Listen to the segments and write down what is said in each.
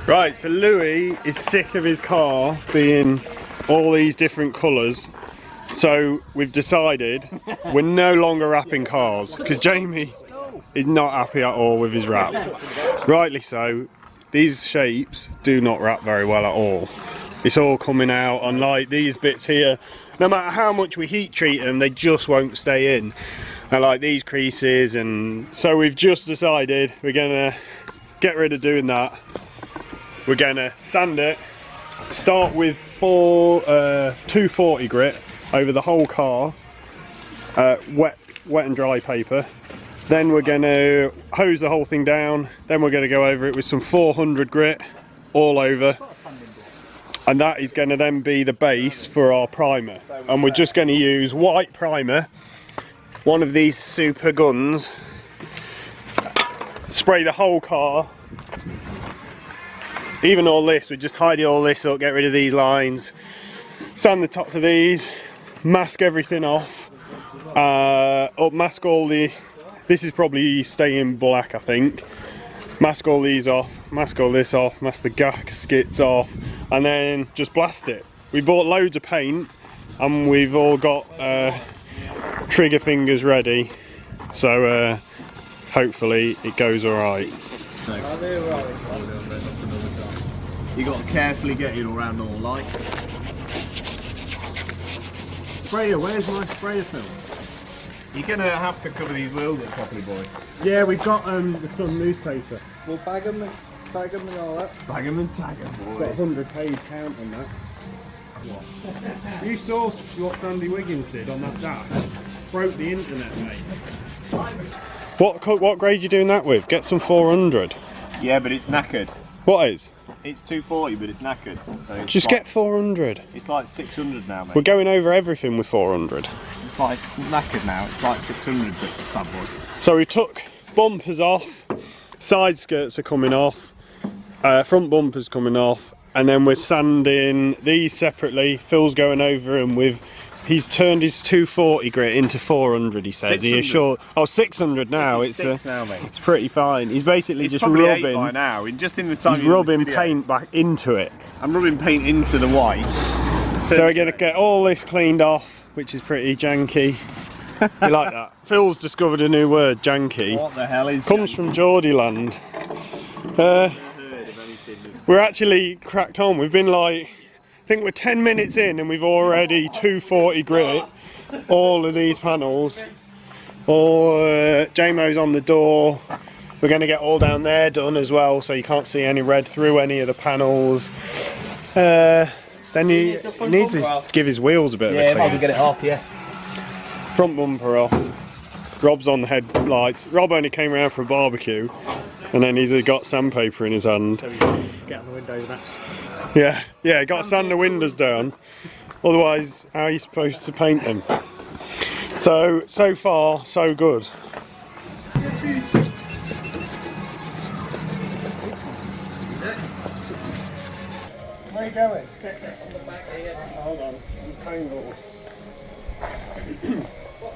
Right, so Louis is sick of his car being all these different colours. So we've decided we're no longer wrapping cars because Jamie is not happy at all with his wrap. Rightly so. These shapes do not wrap very well at all. It's all coming out, unlike these bits here. No matter how much we heat treat them, they just won't stay in. And like these creases, and so we've just decided we're gonna get rid of doing that. We're gonna sand it, start with 240 grit over the whole car, wet and dry paper. Then we're gonna hose the whole thing down. Then we're gonna go over it with some 400 grit all over. And that is gonna then be the base for our primer. And we're just gonna use white primer, one of these super guns, spray the whole car. Even all this, we just tidy all this up, get rid of these lines, sand the tops of these, mask everything off, mask all the, this is probably staying black I think, mask all these off, mask all this off, mask the gaskets off, and then just blast it. We bought loads of paint and we've all got trigger fingers ready, so hopefully it goes alright. You got to carefully get it around all lights. Sprayer, where's my sprayer film? You're gonna have to cover these wheels up properly, boy. Yeah, we've got the Sun newspaper. We'll bag them and all that. Bag them and tag them, boy. Got 100 page count on that. What? You saw what Sandy Wiggins did on that dash? Broke the internet, mate. What grade are you doing that with? Get some 400. Yeah, but it's knackered. What is? It's 240, but it's knackered. So it's Just get 400. It's like 600 now, mate. We're going over everything with 400. It's like knackered now. It's like 600, but it's bad boy. So we took bumpers off, side skirts are coming off, front bumpers coming off, and then we're sanding these separately. Phil's going over them with, he's turned his 240 grit into 400, he says. He is short. Oh, 600 now. It's now, mate. It's pretty fine. He's basically just rubbing. rubbing. By now, just in the time. He's rubbing paint back into it. I'm rubbing paint into the white. So we're going to get all this cleaned off, which is pretty janky. You like that? Phil's discovered a new word, janky. What the hell is? Comes from Geordieland. We're actually cracked on. We've been like, I think we're 10 minutes in and we've already 240 grit all of these panels. JMO's on the door. We're going to get all down there done as well, so you can't see any red through any of the panels. Then he needs to give his wheels a bit of a clean. Yeah, might as well get it off, yeah. Front bumper off. Rob's on the headlights. Rob only came around for a barbecue, and then he's got sandpaper in his hand. So we can get on the windows next. Yeah, got to sand the windows down. Otherwise, how are you supposed to paint them? So far, so good. Where are you going? On the back here. Hold on, I'm tangled.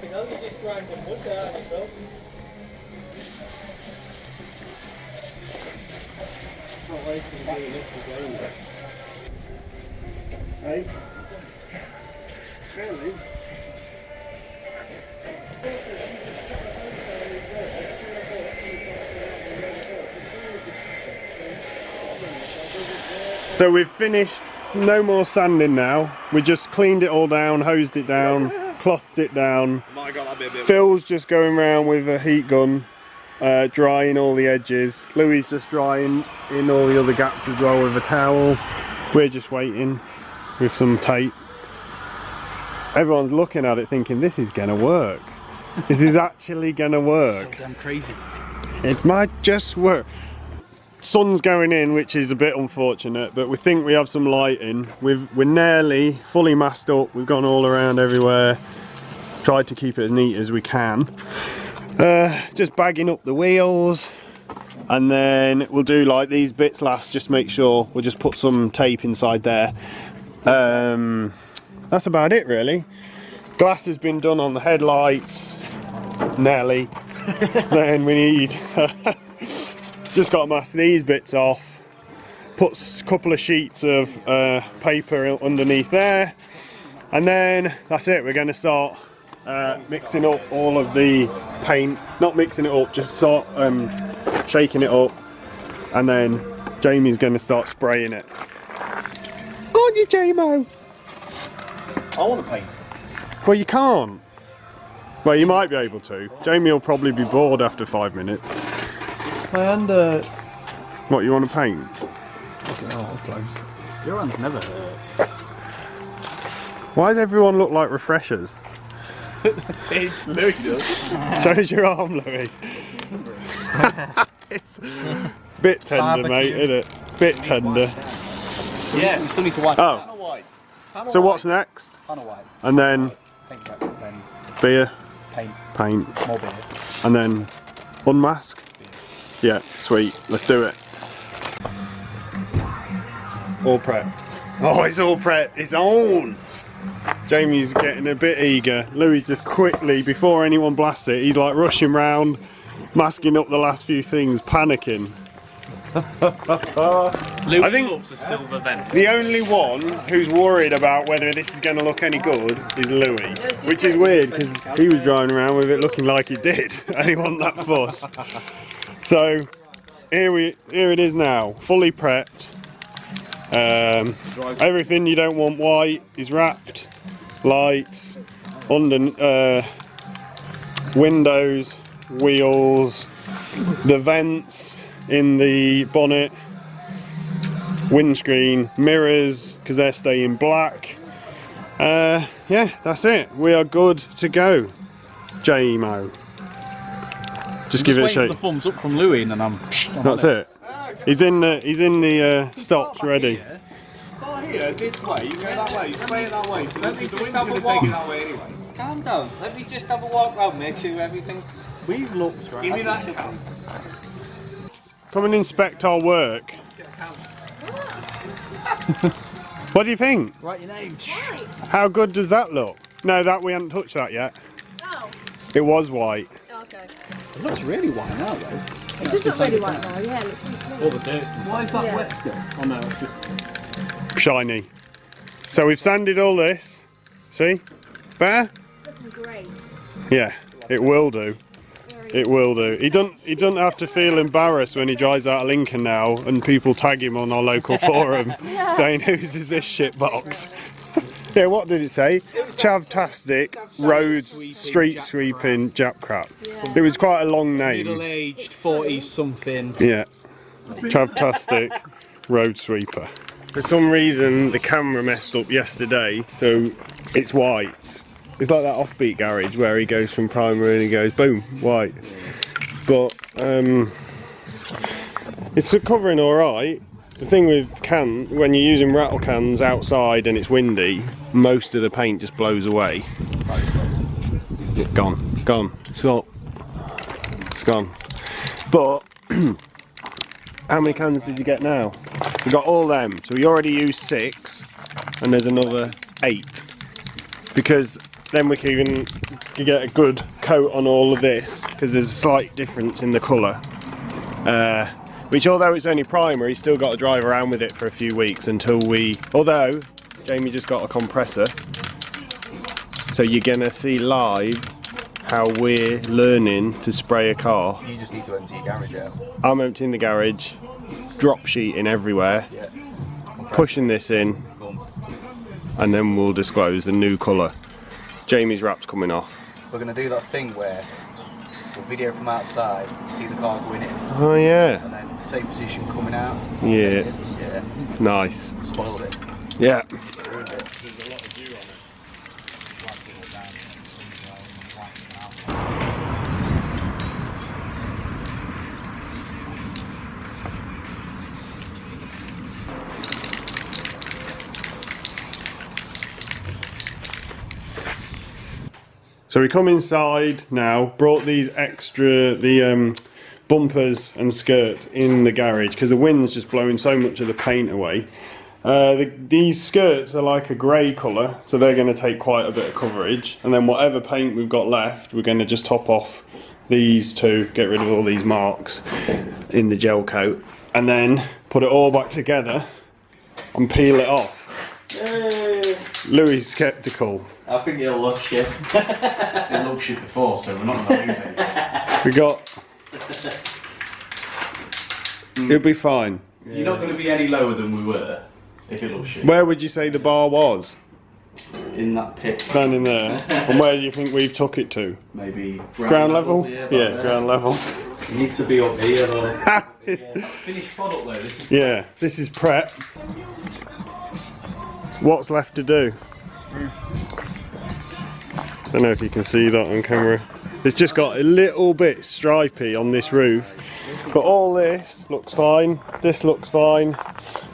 You know, you just grind the wood down, Phil. Not wasting doing this again. Hey? Really? So we've finished, no more sanding now. We just cleaned it all down, hosed it down, clothed it down. Phil's just going around with a heat gun, drying all the edges. Louis just drying in all the other gaps as well with a towel. We're just waiting with some tape. Everyone's looking at it thinking, this is gonna work. This is actually gonna work. So damn crazy. It might just work. Sun's going in, which is a bit unfortunate, but we think we have some lighting. We're nearly fully masked up. We've gone all around everywhere. Tried to keep it as neat as we can. Just bagging up the wheels, and then we'll do like these bits last. Just make sure we'll just put some tape inside there. That's about it really. Glass has been done on the headlights, nearly. Then we need just got to mask these bits off. put a couple of sheets of paper underneath there, and then that's it. We're going to start mixing up all of the paint. Not mixing it up, just sort shaking it up, and then Jamie's going to start spraying it. Aren't you, Jamo? I want to paint. Well, you can't. Well, you might be able to. Jamie will probably be bored after 5 minutes. My hand. What, you want to paint? Oh, that's close. Your hand's never hurt. Why does everyone look like refreshers? Louis does. Shows your arm, Louis. It's a bit tender, mate, isn't it? Bit tender. Yeah, we still need to wipe. Oh. So what's next? Panel white. And then Paint back, then beer, paint, paint, more beer. and then unmask? Yeah, sweet. Let's do it. All prepped. Oh, it's all prepped. It's on. Jamie's getting a bit eager. Louis just quickly, before anyone blasts it, he's like rushing round, masking up the last few things, panicking. Louis I think loves a silver vent. the only one who's worried about whether this is going to look any good is Louis, which is weird because he was driving around with it looking like it did, and he wasn't that fussed. So here it is now, fully prepped. Everything you don't want white is wrapped. Lights, under windows, wheels, the vents in the bonnet, windscreen, mirrors because they're staying black. Yeah, that's it. We are good to go. JMO. Just give it a shake. The thumbs up from Louis, and then I'm. That's it. He's in the stops ready. Start here, this way, you go that way, spray it that way. So the wind's going to take it that way anyway. Calm down. Let me just have a walk round, make sure everything. We've looked right. Give me that cap. Come and inspect our work. What do you think? Write your name. How good does that look? No, that we haven't touched that yet. Oh, It was white. okay. It looks really white now, though. It does look really white now, yeah. It looks really clean. All the dirt's been. Why is that Yeah. wet still? Oh no, it's just... Shiny. So we've sanded all this. See? Better? Looking great. Yeah, it will do. It will do. He doesn't have to feel embarrassed when he drives out of Lincoln now and people tag him on our local forum saying, whose is this shit box? Yeah, what did it say? Chavtastic roads street sweeping jap crap. Yeah. It was quite a long name. Middle-aged, 40-something. Yeah. Chavtastic road sweeper. For some reason the camera messed up yesterday, so it's white. It's like that offbeat garage where he goes from primer and he goes boom, white. But it's covering alright. The thing with cans, when you're using rattle cans outside and it's windy, most of the paint just blows away. Gone. Stop. It's gone. But how many cans did you get now? We got all them. So we already used 6 and there's another 8. Because then we can get a good coat on all of this because there's a slight difference in the colour. Which, although it's only primer, he's still got to drive around with it for a few weeks until we... Although, Jamie just got a compressor. So you're going to see live how we're learning to spray a car. You just need to empty your garage out. I'm emptying the garage, drop sheeting everywhere, Yeah. pushing this in, and then we'll disclose the new colour. Jamie's wrap's coming off. We're going to do that thing where we'll video from outside, see the car going in, Oh yeah, and then same position coming out. yeah, Yeah. nice. Spoiled it. Yeah. Ruined it. So we come inside now, brought these extra, bumpers and skirts in the garage because the wind's just blowing so much of the paint away. These skirts are like a grey colour, so they're going to take quite a bit of coverage. And then whatever paint we've got left, we're going to just top off these two, get rid of all these marks in the gel coat. And then put it all back together and peel it off. Louis is sceptical. I think it'll look shit. It looked shit before, so we're not going to lose it. We got... It'll be fine. You're not going to be any lower than we were if it looks shit. Where would you say the bar was? In that pit. Standing there. And where do you think we've took it to? Maybe Ground level? Yeah, Yeah, ground level. It needs to be up here though. Finished product though. This is Yeah, this is prep. What's left to do? Don't know if you can see that on camera. It's just got a little bit stripy on this roof, but all this looks fine. This looks fine.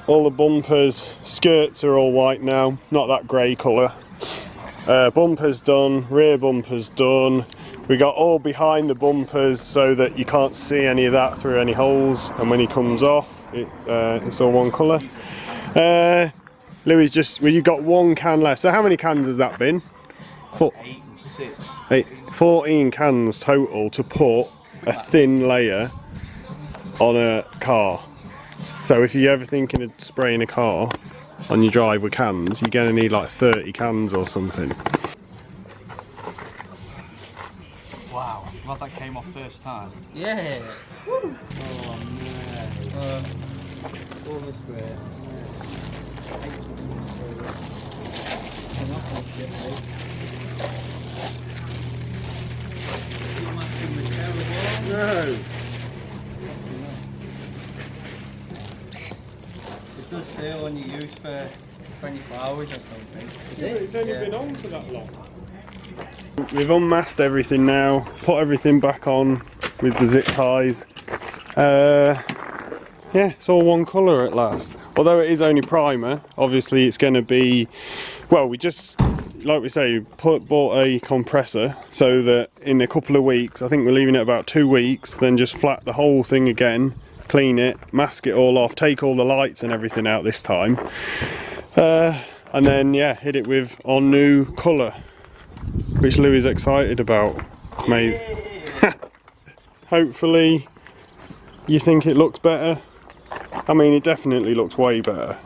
All the bumpers, skirts are all white now, not that grey colour. Bumpers done, rear bumpers done. We got all behind the bumpers so that you can't see any of that through any holes, and when he comes off, it's all one colour. Louis well, you've got one can left. So how many cans has that been? 14 cans total to put a thin layer on a car. So if you're ever thinking of spraying a car on your drive with cans, you're going to need like 30 cans or something. wow. Glad that came off first time. Yeah. Oh no. Overspray. No. It does say on your use for 24 hours or something. It's only been on for that long. We've unmasked everything now, put everything back on with the zip ties. Yeah, it's all one colour at last. Although it is only primer, obviously it's going to be, well, we just, like we say, bought a compressor so that in a couple of weeks, I think we're leaving it about 2 weeks, then just flat the whole thing again, clean it, mask it all off, take all the lights and everything out this time. And then, yeah, hit it with our new colour, which Louis is excited about. Maybe. Hopefully you think it looks better. I mean, it definitely looks way better.